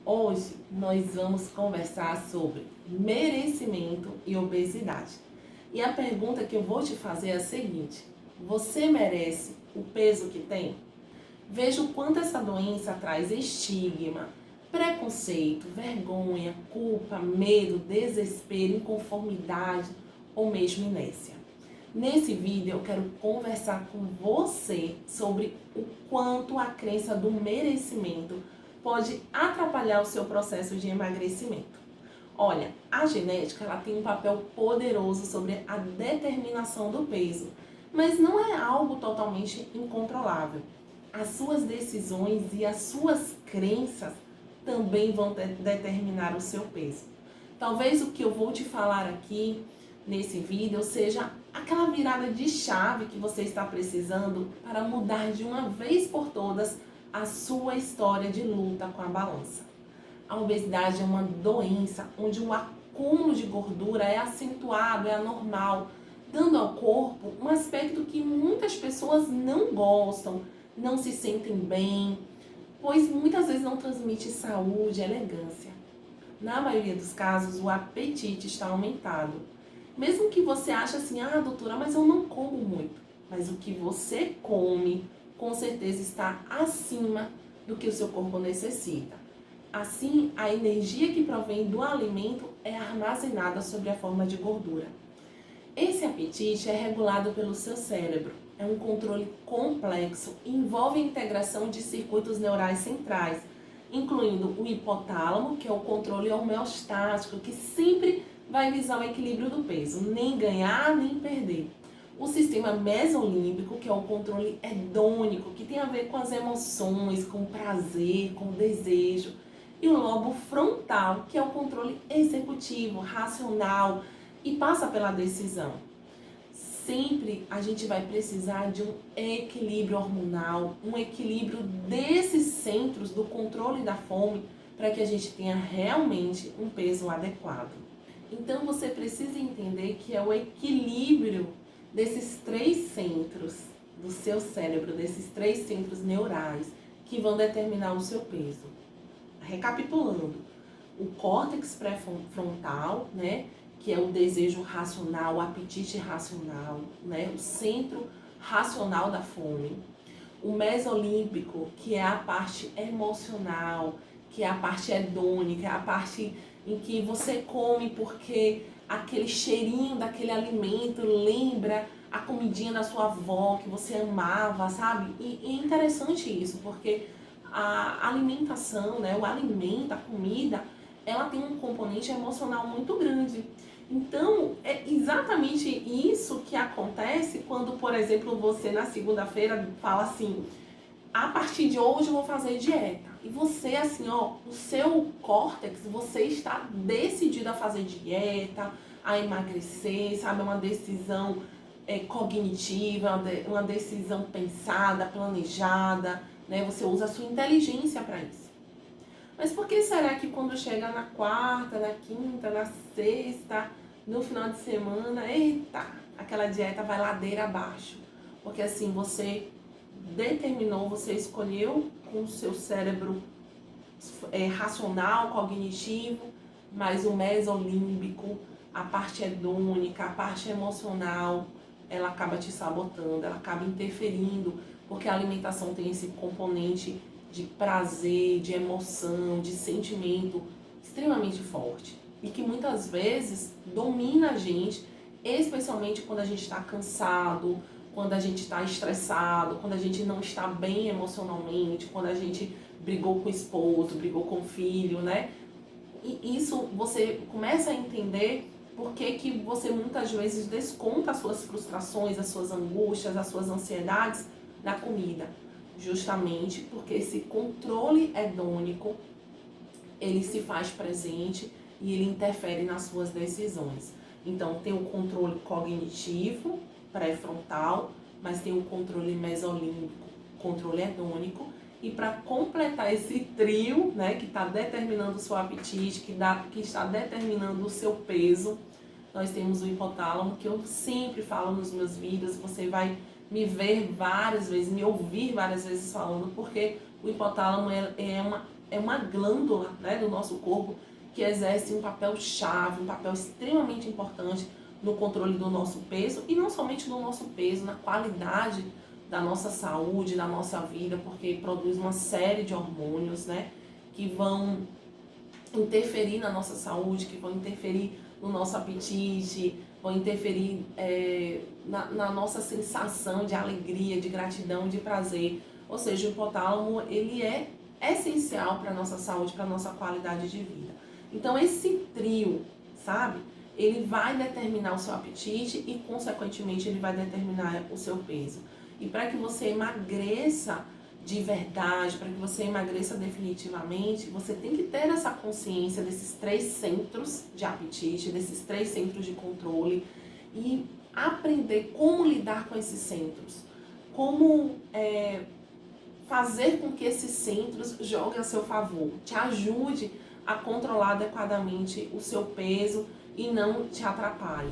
Hoje nós vamos conversar sobre merecimento e obesidade. E a pergunta que eu vou te fazer é a seguinte: você merece o peso que tem? Veja o quanto essa doença traz estigma, preconceito, vergonha, culpa, medo, desespero, inconformidade ou mesmo inércia. Nesse vídeo eu quero conversar com você sobre o quanto a crença do merecimento pode atrapalhar o seu processo de emagrecimento. Olha, a genética ela tem um papel poderoso sobre a determinação do peso, mas não é algo totalmente incontrolável. As suas decisões e as suas crenças também vão determinar o seu peso. Talvez o que eu vou te falar aqui nesse vídeo seja aquela virada de chave que você está precisando para mudar de uma vez por todas a sua história de luta com a balança. A obesidade é uma doença onde o acúmulo de gordura é acentuado, é anormal, dando ao corpo um aspecto que muitas pessoas não gostam, não se sentem bem, pois muitas vezes não transmite saúde, elegância. Na maioria dos casos, o apetite está aumentado. Mesmo que você ache assim, doutora, mas eu não como muito. Mas o que você come, com certeza está acima do que o seu corpo necessita. Assim, a energia que provém do alimento é armazenada sob a forma de gordura. Esse apetite é regulado pelo seu cérebro. É um controle complexo e envolve a integração de circuitos neurais centrais, incluindo o hipotálamo, que é o controle homeostático, que sempre vai visar o equilíbrio do peso, nem ganhar nem perder. O sistema mesolímbico, que é o controle hedônico, que tem a ver com as emoções, com o prazer, com o desejo. E o lobo frontal, que é o controle executivo, racional e passa pela decisão. Sempre a gente vai precisar de um equilíbrio hormonal, um equilíbrio desses centros do controle da fome para que a gente tenha realmente um peso adequado. Então você precisa entender que é o equilíbrio desses três centros do seu cérebro, desses três centros neurais que vão determinar o seu peso. Recapitulando, o córtex pré-frontal, né, que é o desejo racional, o apetite racional, né, o centro racional da fome. O mesolímbico, que é a parte emocional, que é a parte hedônica, é a parte em que você come porque aquele cheirinho daquele alimento lembra a comidinha da sua avó que você amava, sabe? E é interessante isso, porque a alimentação, né, o alimento, a comida, ela tem um componente emocional muito grande. Então, é exatamente isso que acontece quando, por exemplo, você na segunda-feira fala assim: a partir de hoje eu vou fazer dieta. E você, assim, o seu córtex, você está decidido a fazer dieta, a emagrecer, sabe? É uma decisão cognitiva, uma decisão pensada, planejada, né? Você usa a sua inteligência para isso. Mas por que será que quando chega na quarta, na quinta, na sexta, no final de semana, eita, aquela dieta vai ladeira abaixo? Porque assim, você determinou, você escolheu com o seu cérebro racional, cognitivo, mas o mesolímbico, a parte hedônica, a parte emocional, ela acaba te sabotando, ela acaba interferindo, porque a alimentação tem esse componente de prazer, de emoção, de sentimento extremamente forte e que muitas vezes domina a gente, especialmente quando a gente está cansado, quando a gente está estressado, quando a gente não está bem emocionalmente, quando a gente brigou com o esposo, brigou com o filho, né? E isso você começa a entender por que você muitas vezes desconta as suas frustrações, as suas angústias, as suas ansiedades na comida. Justamente porque esse controle hedônico, ele se faz presente e ele interfere nas suas decisões. Então, tem o controle cognitivo, pré-frontal, mas tem o controle mesolímbico, controle hedônico. E para completar esse trio, né, que está determinando o seu apetite, que está determinando o seu peso, nós temos o hipotálamo, que eu sempre falo nos meus vídeos, você vai me ver várias vezes, me ouvir várias vezes falando, porque o hipotálamo é uma é uma glândula, né, do nosso corpo que exerce um papel chave, um papel extremamente importante no controle do nosso peso, e não somente do nosso peso, na qualidade da nossa saúde, da nossa vida, porque produz uma série de hormônios, né, que vão interferir na nossa saúde, que vão interferir no nosso apetite, vão interferir na nossa sensação de alegria, de gratidão, de prazer. Ou seja, o hipotálamo, ele é essencial para a nossa saúde, para a nossa qualidade de vida. Então, esse trio, sabe? Ele vai determinar o seu apetite e, consequentemente, ele vai determinar o seu peso. E para que você emagreça de verdade, para que você emagreça definitivamente, você tem que ter essa consciência desses 3 centros de apetite, desses 3 centros de controle e aprender como lidar com esses centros. Como fazer com que esses centros joguem a seu favor, te ajude a controlar adequadamente o seu peso e não te atrapalhe.